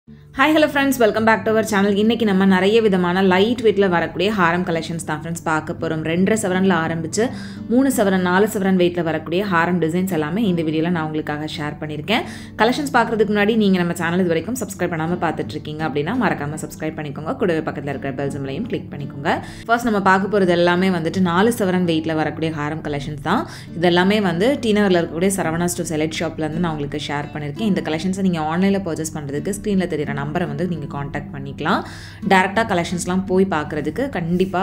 Hi hello friends, welcome back to our channel. இன்னைக்கு நம்ம நிறைய விதமான லைட் வெயிட்ல வரக்கூடிய ஹாரம் கலெக்ஷன்ஸ் தான் फ्रेंड्स பார்க்க போறோம். 2.5 சவரன்ல ஆரம்பிச்சு 3 சவரன் 4 சவரன் வெயிட்ல வரக்கூடிய ஹாரம் டிசைன்ஸ் எல்லாமே இந்த வீடியோல நான் உங்களுக்காக ஷேர் பண்ணிருக்கேன். கலெக்ஷன்ஸ் பார்க்கிறதுக்கு முன்னாடி நீங்க நம்ம சேனல் இதுவரைக்கும் சப்ஸ்கிரைப் பண்ணாம பார்த்துட்டு இருக்கீங்க அப்படினா மறக்காம சப்ஸ்கிரைப் பண்ணிக்கோங்க. கூடவே பக்கத்துல இருக்கிற பெல் சிம்பலையும் கிளிக் பண்ணிக்கோங்க. ஃபர்ஸ்ட் நம்ம பார்க்க போறது எல்லாமே வந்துட்டு 4 சவரன் வெயிட்ல வரக்கூடிய ஹாரம் கலெக்ஷன்ஸ் தான். இதெல்லாமே வந்து டீனர்ல இருக்கக்கூடிய சரவணா ஸ்டோர் செலக்ட் ஷாப்ல இருந்து நான் உங்களுக்கு ஷேர் பண்ணிருக்கேன். இந்த கலெக்ஷன்ஸை நீங்க ஆன்லைன்ல பர்ச்சேஸ் பண்றதுக்கு ஸ்கிரீன்ல தெரியுற நம்பரை வந்து நீங்க காண்டாக்ட் பண்ணிக்கலாம். டைரக்டா கலெக்ஷன்ஸ்லாம் போய் பார்க்கிறதுக்கு கண்டிப்பா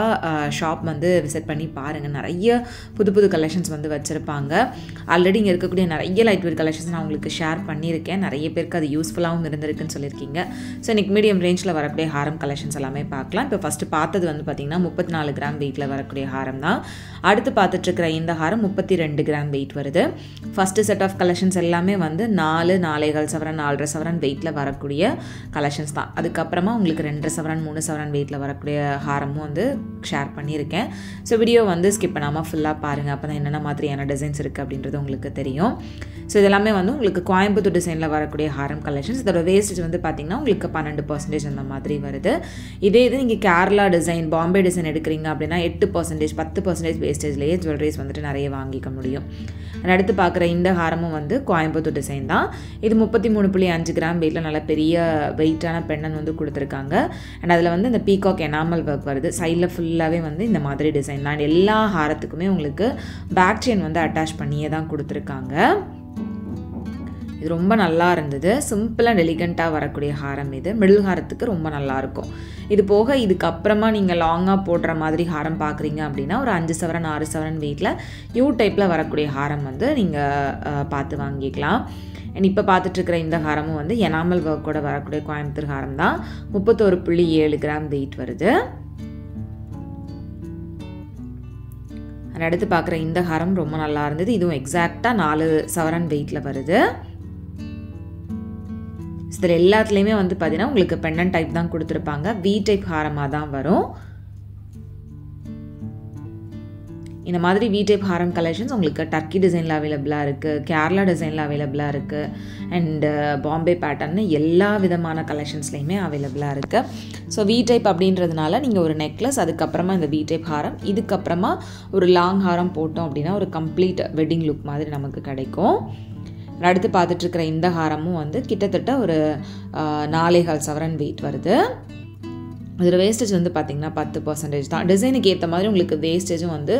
ஷாப் வந்து விசிட் பண்ணி பாருங்க. நிறைய புது கலெக்ஷன்ஸ் வந்து வச்சிருப்பாங்க. ஆல்ரெடி இங்க இருக்கக்கூடிய நிறைய லைட் வெயிட் கலெக்ஷன்ஸ் நான் உங்களுக்கு ஷேர் பண்ணியிருக்கேன். நிறைய பேருக்கு அது யூஸ்ஃபுல்லாகவும் இருந்திருக்குன்னு சொல்லியிருக்கீங்க. ஸோ இன்னைக்கு மீடியம் ரேஞ்சில் வரக்கூடிய ஹாரம் கலெக்ஷன்ஸ் எல்லாமே பார்க்கலாம். இப்போ ஃபர்ஸ்ட் பார்த்தது வந்து பார்த்தீங்கன்னா 34 கிராம் வெயிட்ல வரக்கூடிய ஹாரம் தான். அடுத்து பார்த்துட்டு இருக்கிற இந்த ஹாரம் 32 கிராம் வெயிட் வருது. ஃபர்ஸ்ட் செட் ஆஃப் கலெக்ஷன்ஸ் எல்லாமே வந்து 4.5 சவரன் 4.5 சவரன் வெயிட்ல வரக்கூடிய கலெக்ஷன்ஸ் தான். அதுக்கப்புறமா உங்களுக்கு 2 சவரன் 3 சவரன் வெயிட்ல வரக்கூடிய ஹாரமும் வந்து ஷேர் பண்ணியிருக்கேன். ஸோ வீடியோ வந்து ஸ்கிப் பண்ணாமல் ஃபுல்லாக பாருங்கள். அப்போ தான் என்னென்ன மாதிரியான டிசைன்ஸ் இருக்குது அப்படின்றது உங்களுக்கு தெரியும். ஸோ இதெல்லாமே வந்து உங்களுக்கு கோயம்புத்தூர் டிசைனில் வரக்கூடிய ஹாரம் கலெக்ஷன்ஸ். இதோட வேஸ்டேஜ் வந்து பார்த்திங்கன்னா உங்களுக்கு 12% அந்த மாதிரி வருது. இதே இது நீங்கள் கேரளா டிசைன் பாம்பே டிசைன் எடுக்கிறீங்க அப்படின்னா 8% 10% வேஸ்டேஜ்லேயே ஜுவல்லரிஸ் வந்துட்டு நிறைய வாங்கிக்க முடியும். அடுத்து பார்க்குற இந்த ஹாரமும் வந்து கோயம்புத்தூர் டிசைன் தான். இது 33.5 கிராம் வெயிட்டில் நல்ல பெரிய வெயிட்டான பெண்ணன் வந்து கொடுத்துருக்காங்க. அண்ட் அதில் வந்து இந்த பீகாக் எனாமல் ஒர்க் வருது. சைடில் ஃபுல்லாகவே வந்து இந்த மாதிரி டிசைன் தான். எல்லா ஹாரத்துக்குமே உங்களுக்கு பேக் செயின் வந்து அட்டாச் பண்ணியே தான் கொடுத்துருக்காங்க. இது ரொம்ப நல்லா இருந்தது. சிம்பிள் அண்ட் எலிகண்ட்டாக வரக்கூடிய ஹாரம் இது. மிடில் ஹாரத்துக்கு ரொம்ப நல்லாயிருக்கும். இது போக இதுக்கப்புறமா நீங்கள் லாங்காக போடுற மாதிரி ஹாரம் பார்க்குறீங்க அப்படின்னா ஒரு 5 சவரன் 6 சவரன் வெயிட்டில் யூ டைப்பில் வரக்கூடிய ஹாரம் வந்து நீங்கள் பார்த்து வாங்கிக்கலாம். அண்ட் இப்போ பார்த்துட்ருக்கிற இந்த ஹாரமும் வந்து எனாமல் ஒர்க்கோட வரக்கூடிய கோயம்புத்தூர் ஹாரம் தான். 31.7 கிராம் வெயிட் வருது. அடுத்து பார்க்குற இந்த ஹாரம் ரொம்ப நல்லா இருந்தது. இதுவும் எக்ஸாக்டாக 4 சவரன் வெயிட்டில் வருது. இதில் எல்லாத்துலேயுமே வந்து பார்த்தீங்கன்னா உங்களுக்கு பெண்டன் டைப் தான் கொடுத்துருப்பாங்க. வி டைப் ஹாரமாக தான் வரும். இந்த மாதிரி வி டைப் ஹாரம் கலெக்ஷன்ஸ் உங்களுக்கு டர்க்கி டிசைனில் அவைலபிளாக இருக்குது, கேரளா டிசைனில் அவைலபிளாக இருக்குது, அண்டு பாம்பே பேட்டர்னு எல்லா விதமான கலெக்ஷன்ஸ்லையுமே அவைலபிளாக இருக்குது. ஸோ வி டைப் அப்படின்றதுனால நீங்கள் ஒரு நெக்லஸ், அதுக்கப்புறமா இந்த வி டைப் ஹாரம், இதுக்கப்புறமா ஒரு லாங் ஹாரம் போட்டோம் அப்படின்னா ஒரு கம்ப்ளீட் வெட்டிங் லுக் மாதிரி நமக்கு கிடைக்கும். அடுத்து பார்த்துட்ருக்கிற இந்த ஹாரமும் வந்து கிட்டத்தட்ட ஒரு 4.25 சவரன் வெயிட் வருது. இதோட வேஸ்டேஜ் வந்து பார்த்திங்கன்னா 10% தான். டிசைனுக்கு ஏற்ற மாதிரி உங்களுக்கு வேஸ்டேஜும் வந்து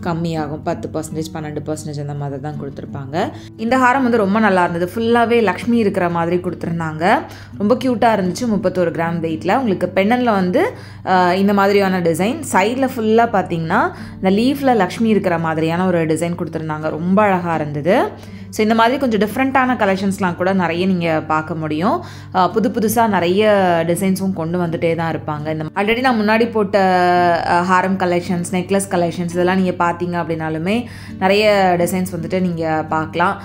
கம்மியாகும். 10% 12% அந்த மாதிரி தான் கொடுத்துருப்பாங்க. இந்த ஹாரம் வந்து ரொம்ப நல்லா இருந்தது. ஃபுல்லாகவே லக்ஷ்மி இருக்கிற மாதிரி கொடுத்துருந்தாங்க. ரொம்ப க்யூட்டாக இருந்துச்சு. 31 கிராம் வெயிட்டில் உங்களுக்கு பெண்ணனில் வந்து இந்த மாதிரியான டிசைன். சைடில் ஃபுல்லாக பார்த்திங்கன்னா இந்த லீஃபில் லக்ஷ்மி இருக்கிற மாதிரியான ஒரு டிசைன் கொடுத்துருந்தாங்க. ரொம்ப அழகாக இருந்தது. ஸோ இந்த மாதிரி கொஞ்சம் டிஃப்ரெண்ட்டான கலெக்ஷன்ஸ்லாம் கூட நிறைய நீங்கள் பார்க்க முடியும். புதுசாக நிறைய டிசைன்ஸும் கொண்டு வந்துகிட்டே தான் இருப்பாங்க. இந்த ஆல்ரெடி நான் முன்னாடி போட்ட ஹாரம் கலெக்ஷன்ஸ், நெக்லஸ் கலெக்ஷன்ஸ் இதெல்லாம் நீங்கள் பார்த்தீங்க அப்படின்னாலுமே நிறைய டிசைன்ஸ் வந்துட்டு நீங்கள் பார்க்கலாம்.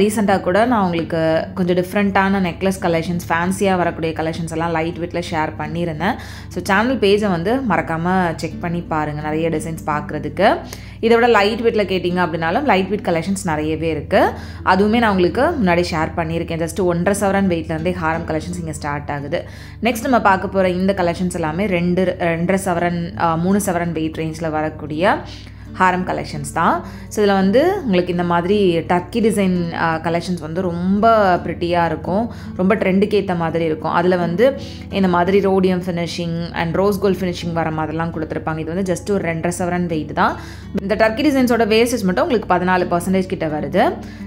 ரீசெண்டாக கூட நான் உங்களுக்கு கொஞ்சம் டிஃப்ரெண்ட்டான நெக்லஸ் கலெக்ஷன்ஸ், ஃபேன்சியாக வரக்கூடிய கலெக்ஷன்ஸ் எல்லாம் லைட் வெயிட்டில் ஷேர் பண்ணியிருந்தேன். ஸோ சேனல் பேஜை வந்து மறக்காமல் செக் பண்ணி பாருங்கள் நிறைய டிசைன்ஸ் பார்க்குறதுக்கு. இதை விட லைட் வெயிட்டில் கேட்டிங்க அப்படின்னாலும் லைட் வெயிட் கலெக்ஷன்ஸ் நிறையவே இருக்குது. அதுவுமே நான் உங்களுக்கு முன்னாடி ஷேர் பண்ணியிருக்கேன். ஜஸ்ட் 1.5 சவரன் வெயிட்லேருந்தே ஹாரம் கலெக்ஷன்ஸ் இங்கே ஸ்டார்ட் ஆகுது. நெக்ஸ்ட் நம்ம பார்க்க போகிற இந்த கலெக்ஷன்ஸ் எல்லாமே 2.5 சவரன் 3 சவரன் வெயிட் ரேஞ்சில் வரக்கூடிய ஹாரம் கலெக்ஷன்ஸ் தான். ஸோ இதில் வந்து உங்களுக்கு இந்த மாதிரி டர்க்கி டிசைன் கலெக்ஷன்ஸ் வந்து ரொம்ப ப்ரிட்டியாக இருக்கும். ரொம்ப ட்ரெண்டுக்கு ஏற்ற மாதிரி இருக்கும். அதில் வந்து இந்த மாதிரி rhodium finishing and rose gold finishing வர மாதிரிலாம் கொடுத்துருப்பாங்க. இது வந்து ஜஸ்ட் ஒரு 2.5 சவரன் வெயிட் தான். இந்த டர்க்கி டிசைன்ஸோட வேஸ்டேஜ் மட்டும் உங்களுக்கு 14% கிட்ட வருது.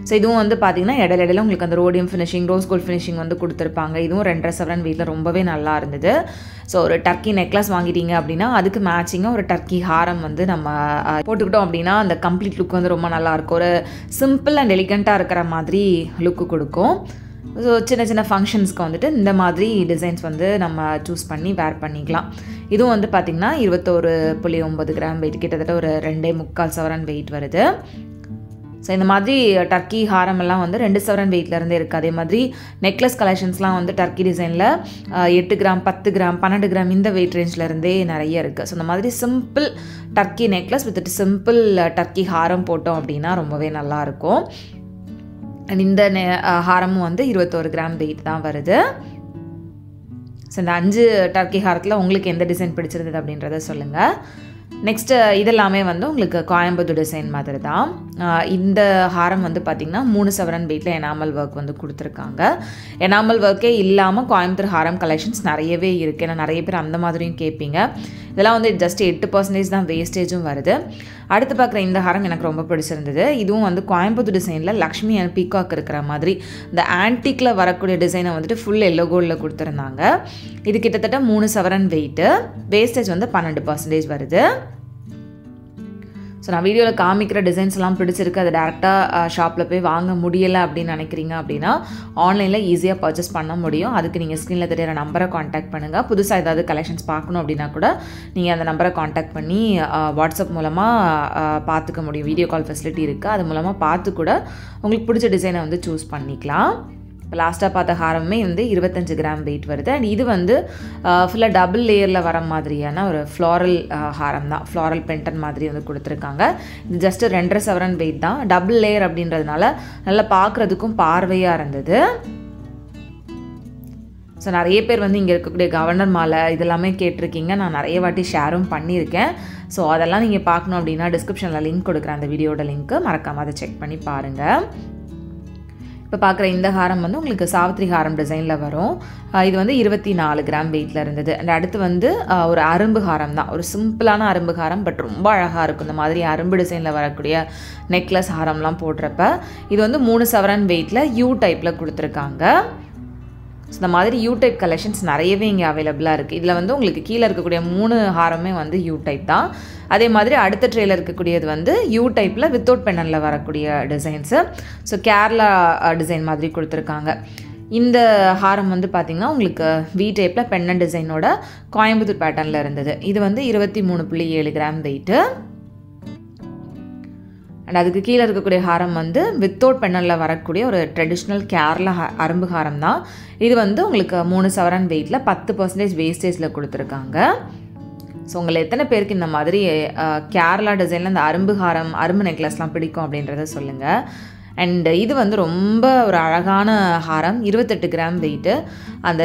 ஸோ இதுவும் வந்து பார்த்தீங்கன்னா இடையில உங்களுக்கு அந்த rhodium finishing, rose gold finishing வந்து கொடுத்துருப்பாங்க. இதுவும் 2.5 சவரன் வெயிட்டில் ரொம்பவே நல்லா இருந்தது. ஸோ ஒரு டர்க்கி நெக்லஸ் வாங்கிட்டீங்க அப்படின்னா அதுக்கு மேட்சிங்காக ஒரு டர்க்கி ஹாரம் வந்து நம்ம போட்டுக்கிட்டோம் அப்படின்னா அந்த கம்ப்ளீட் லுக் வந்து ரொம்ப நல்லாயிருக்கும். ஒரு சிம்பிள் அண்ட் எலிகண்ட்டாக இருக்கிற மாதிரி லுக்கு கொடுக்கும். ஸோ சின்ன ஃபங்க்ஷன்ஸ்க்கு வந்துட்டு இந்த மாதிரி டிசைன்ஸ் வந்து நம்ம சூஸ் பண்ணி வேர் பண்ணிக்கலாம். இதுவும் வந்து பார்த்திங்கன்னா 21.9 கிராம் வெயிட், கிட்டத்தட்ட ஒரு 2.25 சவரன் வெயிட் வருது. ஸோ இந்த மாதிரி டர்க்கி ஹாரம் எல்லாம் வந்து 2 சவரன் வெயிட்லேருந்தே இருக்குது. அதே மாதிரி நெக்லஸ் கலெக்ஷன்ஸ்லாம் வந்து டர்க்கி டிசைனில் 8 கிராம் 10 கிராம் 12 கிராம் இந்த வெயிட் ரேஞ்சிலேருந்தே நிறைய இருக்குது. ஸோ இந்த மாதிரி simple Turkey necklace with simple Turkey ஹாரம் போட்டோம் அப்படின்னா ரொம்பவே நல்லாயிருக்கும். அண்ட் இந்த ஹாரமும் வந்து 21 கிராம் வெயிட் தான் வருது. ஸோ இந்த 5 டர்க்கி ஹாரத்தில் உங்களுக்கு எந்த டிசைன் பிடிச்சிருந்தது அப்படின்றத சொல்லுங்கள். நெக்ஸ்ட்டு இதெல்லாமே வந்து உங்களுக்கு கோயம்புத்தூர் டிசைன் மாதிரி தான். இந்த ஹாரம் வந்து பார்த்திங்கன்னா 3 சவரன் வெயிட்டில் எனாமல் ஒர்க் வந்து கொடுத்துருக்காங்க. எனாமல் ஒர்க்கே இல்லாமல் கோயம்புத்தூர் ஹாரம் கலெக்ஷன்ஸ் நிறையவே இருக்குது. ஏன்னா நிறைய பேர் அந்த மாதிரியும் கேட்பீங்க. இதெல்லாம் வந்து ஜஸ்ட் 8% தான் வேஸ்டேஜும் வருது. அடுத்து பார்க்குற இந்த ஹாரம் எனக்கு ரொம்ப பிடிச்சிருந்தது. இதுவும் வந்து கோயம்புத்தூர் டிசைனில் லக்ஷ்மி அண்ட் பீகாக் இருக்கிற மாதிரி இந்த ஆன்டிக்கில் வரக்கூடிய டிசைனை வந்துட்டு ஃபுல் எல்லோ கோல்டில் கொடுத்துருந்தாங்க. இது கிட்டத்தட்ட 3 சவரன் வெயிட்டு, வேஸ்டேஜ் வந்து 12% வருது. ஸோ நான் வீடியோவில் காமிக்கிற டிசைன்ஸ்லாம் பிடிச்சிருக்கு, அது டேரெக்டாக ஷாப்பில் போய் வாங்க முடியலை அப்படின்னு நினைக்கிறீங்க அப்படின்னா ஆன்லைனில் ஈஸியாக பர்ச்சேஸ் பண்ண முடியும். அதுக்கு நீங்கள் ஸ்க்ரீனில் தெரியிற நம்பரை காண்டாக்ட் பண்ணுங்கள். புதுசாக ஏதாவது கலெக்ஷன்ஸ் பார்க்கணும் அப்படின்னா கூட நீங்கள் அந்த நம்பரை காண்டாக்ட் பண்ணி வாட்ஸ்அப் மூலமாக பார்த்துக்க முடியும். வீடியோ கால் ஃபெசிலிட்டி இருக்குது. அது மூலமாக பார்த்து கூட உங்களுக்கு பிடிச்ச டிசைனை வந்து சூஸ் பண்ணிக்கலாம். இப்போ லாஸ்ட்டாக பார்த்த ஹாரமே வந்து 25 கிராம் வெயிட் வருது. அண்ட் இது வந்து ஃபுல்லாக டபுள் லேயரில் வர மாதிரியான ஒரு ஃப்ளாரல் ஹாரம் தான். ஃப்ளாரல் பென்டன் மாதிரி வந்து கொடுத்துருக்காங்க. இது ஜஸ்ட்டு 2.5 சவரன் வெயிட் தான். டபுள் லேயர் அப்படின்றதுனால நல்லா பார்க்குறதுக்கும் பார்வையாக இருந்தது. ஸோ நிறைய பேர் வந்து இங்கே இருக்கக்கூடிய கவர்னர் மாலை இதெல்லாமே கேட்டிருக்கீங்க. நான் நிறைய வாட்டி ஷேரும் பண்ணியிருக்கேன். ஸோ அதெல்லாம் நீங்கள் பார்க்கணும் அப்படின்னா டிஸ்கிரிப்ஷனில் லிங்க் கொடுக்குறேன், அந்த வீடியோட லிங்க்கு. மறக்காமல் அதை செக் பண்ணி பாருங்கள். இப்போ பார்க்குற இந்த ஹாரம் வந்து உங்களுக்கு சாவித்திரி ஹாரம் டிசைனில் வரும். இது வந்து 24 கிராம் வெயிட்டில் இருந்தது. அண்ட் அடுத்து வந்து ஒரு அரும்பு ஹாரம் தான். ஒரு சிம்பிளான அரும்பு ஹாரம், பட் ரொம்ப அழகாக இருக்கும். இந்த மாதிரி அரும்பு டிசைனில் வரக்கூடிய நெக்லஸ் ஹாரம்லாம் போடுறப்ப இது வந்து 3 சவரன் வெயிட்டில் யூ டைப்பில் கொடுத்துருக்காங்க. ஸோ இந்த மாதிரி யூ டைப் கலெக்ஷன்ஸ் நிறையவே இங்கே அவைலபிளாக இருக்குது. இதில் வந்து உங்களுக்கு கீழே இருக்கக்கூடிய 3 ஹாரமே வந்து யூ டைப் தான். அதே மாதிரி அடுத்த ட்ரேயில் இருக்கக்கூடியது வந்து யூ டைப்பில் வித்தவுட் பென்னனில் வரக்கூடிய டிசைன்ஸு. ஸோ கேரளா டிசைன் மாதிரி கொடுத்துருக்காங்க. இந்த ஹாரம் வந்து பார்த்திங்கன்னா உங்களுக்கு வி டைப்பில் பென்னன் டிசைனோட கோயம்புத்தூர் பேட்டர்னில் இருந்தது. இது வந்து 23.7 கிராம் வெயிட்டு. அண்ட் அதுக்கு கீழே இருக்கக்கூடிய ஹாரம் வந்து வித்தவுட் பென்னனில் வரக்கூடிய ஒரு ட்ரெடிஷ்னல் கேரளா அரும்பு ஹாரம் தான். இது வந்து உங்களுக்கு 3 சவரன் வெயிட்டில் 10% வேஸ்டேஜில் கொடுத்துருக்காங்க. ஸோ உங்களை எத்தனை பேருக்கு இந்த மாதிரி கேரளா டிசைனில் இந்த அரும்பு ஹாரம், அரும்பு நெக்லஸ்லாம் பிடிக்கும் அப்படின்றத சொல்லுங்கள். அண்ட் இது வந்து ரொம்ப ஒரு அழகான ஹாரம், 28 கிராம் வெயிட்டு. அந்த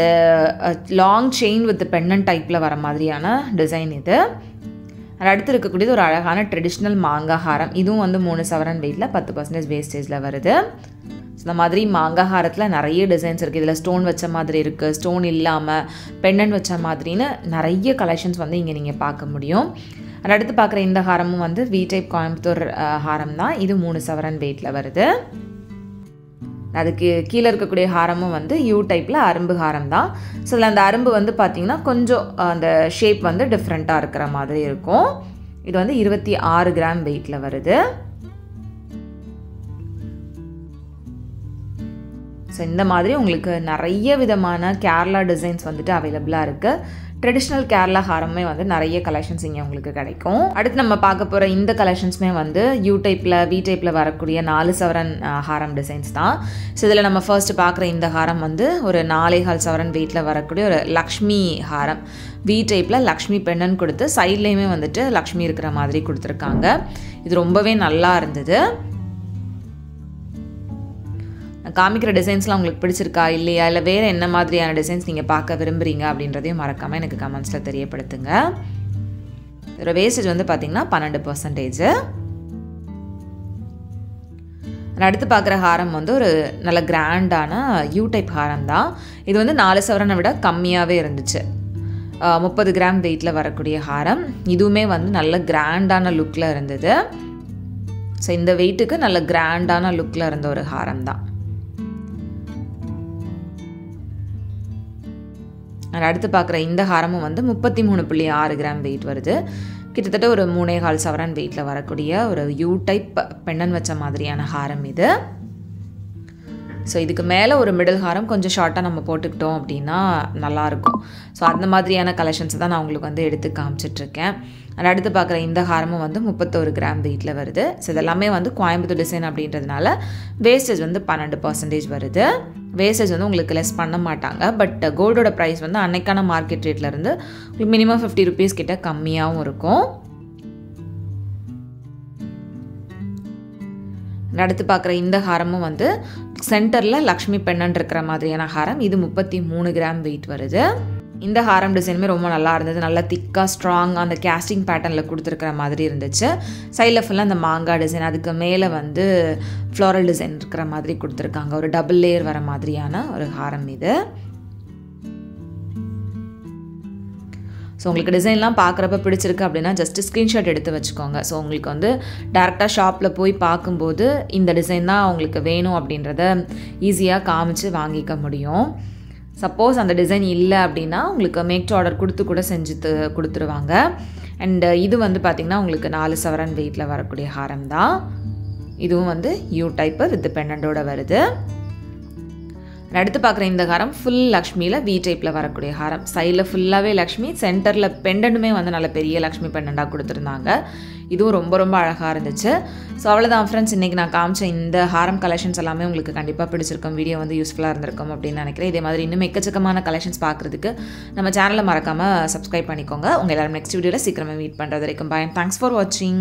லாங் செயின் வித் பென்னன் டைப்பில் வர மாதிரியான டிசைன் இது. அது அடுத்து இருக்கக்கூடியது ஒரு அழகான ட்ரெடிஷ்னல் மாங்காய் ஹாரம். இதுவும் வந்து 3 சவரன் வெயிட்டில் 10% வேஸ்டேஜில் வருது. இந்த மாதிரி மாங்காய் ஹாரத்தில் நிறைய டிசைன்ஸ் இருக்குது. இதில் ஸ்டோன் வச்ச மாதிரி இருக்குது, ஸ்டோன் இல்லாமல் பெண்டன் வச்ச மாதிரின்னு நிறைய கலெக்ஷன்ஸ் வந்து இங்கே நீங்கள் பார்க்க முடியும். அது அடுத்து பார்க்குற இந்த ஹாரமும் வந்து வி டைப் கோயம்புத்தூர் ஹாரம் தான். இது 3 சவரன் வெயிட்டில் வருது. அதுக்கு கீழே இருக்கக்கூடிய ஹாரமும் வந்து யூ டைப்பில் அரும்பு ஹாரம் தான். ஸோ இதில் அந்த அரும்பு வந்து பார்த்திங்கன்னா கொஞ்சம் அந்த ஷேப் வந்து டிஃப்ரெண்ட்டாக இருக்கிற மாதிரி இருக்கும். இது வந்து 26 கிராம் வெயிட்டில் வருது. ஸோ இந்த மாதிரி உங்களுக்கு நிறைய விதமான கேரளா டிசைன்ஸ் வந்துட்டு அவைலபிளாக இருக்குது. ட்ரெடிஷ்னல் கேரளா ஹாரமே வந்து நிறைய கலெக்ஷன்ஸ் இங்கே உங்களுக்கு கிடைக்கும். அடுத்து நம்ம பார்க்க போகிற இந்த கலெக்ஷன்ஸுமே வந்து யூ டைப்பில் வி டைப்பில் வரக்கூடிய 4 சவரன் ஹாரம் டிசைன்ஸ் தான். ஸோ இதில் நம்ம ஃபர்ஸ்ட்டு பார்க்குற இந்த ஹாரம் வந்து ஒரு 4.25 சவரன் வெயிட்டில் வரக்கூடிய ஒரு லக்ஷ்மி ஹாரம். வி டைப்பில் லக்ஷ்மி பெண்ணன் கொடுத்து சைட்லேயுமே வந்துட்டு லக்ஷ்மி இருக்கிற மாதிரி கொடுத்துருக்காங்க. இது ரொம்பவே நல்லா இருந்தது. காமிக்கிற டிசைன்ஸ்லாம் உங்களுக்கு பிடிச்சிருக்கா இல்லையா, இல்லை வேறு என்ன மாதிரியான டிசைன்ஸ் நீங்கள் பார்க்க விரும்புகிறீங்க அப்படின்றதையும் மறக்காமல் எனக்கு கமெண்ட்ஸில் தெரியப்படுத்துங்க. இதோட வேஸ்டேஜ் வந்து பார்த்திங்கன்னா 12%. அடுத்து பார்க்குற ஹாரம் வந்து ஒரு நல்ல கிராண்டான யூ டைப் ஹாரம் தான். இது வந்து 4 சவரனை விட கம்மியாகவே இருந்துச்சு. 30 கிராம் வெயிட்டில் வரக்கூடிய ஹாரம். இதுவுமே வந்து நல்ல கிராண்டான லுக்கில் இருந்தது. ஸோ இந்த வெயிட்டுக்கு நல்ல கிராண்டான லுக்கில் இருந்த ஒரு ஹாரம் தான். அடுத்து பார்க்குற இந்த ஹாரமும் வந்து 33.6 கிராம் வெயிட் வருது. கிட்டத்தட்ட ஒரு 3.25 சவரன் வெயிட்டில் வரக்கூடிய ஒரு யூ டைப் பெண்ணன் வச்ச மாதிரியான ஹாரம் இது. ஸோ இதுக்கு மேலே ஒரு மிடில் ஹாரம் கொஞ்சம் ஷார்ட்டாக நம்ம போட்டுக்கிட்டோம் அப்படின்னா நல்லாயிருக்கும். ஸோ அந்த மாதிரியான கலெக்ஷன்ஸ் தான் நான் உங்களுக்கு வந்து எடுத்து காமிச்சிட்ருக்கேன். அது அடுத்து பார்க்குற இந்த ஹாரமும் வந்து 31 கிராம் வெயிட்டில் வருது. ஸோ இதெல்லாமே வந்து கோயம்புத்தூர் டிசைன் அப்படின்றதுனால வேஸ்டேஜ் வந்து 12% வருது. வேஸ்டேஜ் வந்து உங்களுக்கு லெஸ் பண்ண மாட்டாங்க. பட் கோல்டோட ப்ரைஸ் வந்து அன்னைக்கான மார்க்கெட் ரேட்லேருந்து உங்களுக்கு மினிமம் 50 ருபீஸ் கிட்ட கம்மியாகவும் இருக்கும். அடுத்து பார்க்குற இந்த ஹாரமும் வந்து சென்டரில் லக்ஷ்மி பெண்ணன் இருக்கிற மாதிரியான ஹாரம். இது 33 கிராம் வெயிட் வருது. இந்த ஹாரம் டிசைனுமே ரொம்ப நல்லா இருந்தது. நல்லா திக்காக ஸ்ட்ராங் அந்த கேஸ்டிங் பேட்டர்னில் கொடுத்துருக்கிற மாதிரி இருந்துச்சு. சைடில் ஃபுல்லாக அந்த மாங்காய் டிசைன், அதுக்கு மேலே வந்து ஃப்ளோரல் டிசைன் இருக்கிற மாதிரி கொடுத்துருக்காங்க. ஒரு டபுள் லேயர் வர மாதிரியான ஒரு ஹாரம் இது. ஸோ உங்களுக்கு டிசைன்லாம் பார்க்குறப்ப பிடிச்சிருக்கு அப்படின்னா ஜஸ்ட்டு ஸ்க்ரீன்ஷாட் எடுத்து வச்சுக்கோங்க. ஸோ உங்களுக்கு வந்து டேரெக்டாக ஷாப்பில் போய் பார்க்கும்போது இந்த டிசைன் தான் உங்களுக்கு வேணும் அப்படின்றத ஈஸியாக காமிச்சு வாங்கிக்க முடியும். சப்போஸ் அந்த டிசைன் இல்லை அப்படின்னா உங்களுக்கு மேக் டு ஆர்டர் கொடுத்து கூட செஞ்சு கொடுத்துருவாங்க. அண்டு இது வந்து பார்த்திங்கன்னா உங்களுக்கு 4 சவரன் வெயிட்டில் வரக்கூடிய ஹாரம் தான். இதுவும் வந்து யூ டைப்பு வித் பெண்டண்டோட வருது. அடுத்து பார்க்குற இந்த ஹாரம் ஃபுல் லக்ஷ்மியில் வி டைப்பில் வரக்கூடிய ஹாரம். சைடில் ஃபுல்லாகவே லக்ஷ்மி, சென்டரில் பெண்டண்டுமே வந்து நல்ல பெரிய லக்ஷ்மி பெண்டண்டாக கொடுத்துருந்தாங்க. இதுவும் ரொம்ப ரொம்ப அழகாக இருந்துச்சு. ஸோ அவ்வளோதான் ஃப்ரெண்ட்ஸ், இன்றைக்கி நான் காமிச்ச இந்த ஹாரம் கலெக்ஷன்ஸ் எல்லாமே உங்களுக்கு கண்டிப்பாக பிடிச்சிருக்கும். வீடியோ வந்து யூஸ்ஃபுல்லாக இருந்திருக்கும் அப்படின்னு நினைக்கிறேன். இதே மாதிரி இன்னும் எக்கச்சக்கமான கலெக்ஷன்ஸ் பார்க்குறதுக்கு நம்ம சேனலை மறக்காமல் சப்ஸ்கிரைப் பண்ணிக்கோங்க. உங்கள் எல்லாரும் நெக்ஸ்ட் வீடியோவில் சீக்கிரமாக மீட் பண்ணுறது வரைக்கும் பாய். தேங்க்ஸ் ஃபார் வாட்சிங்.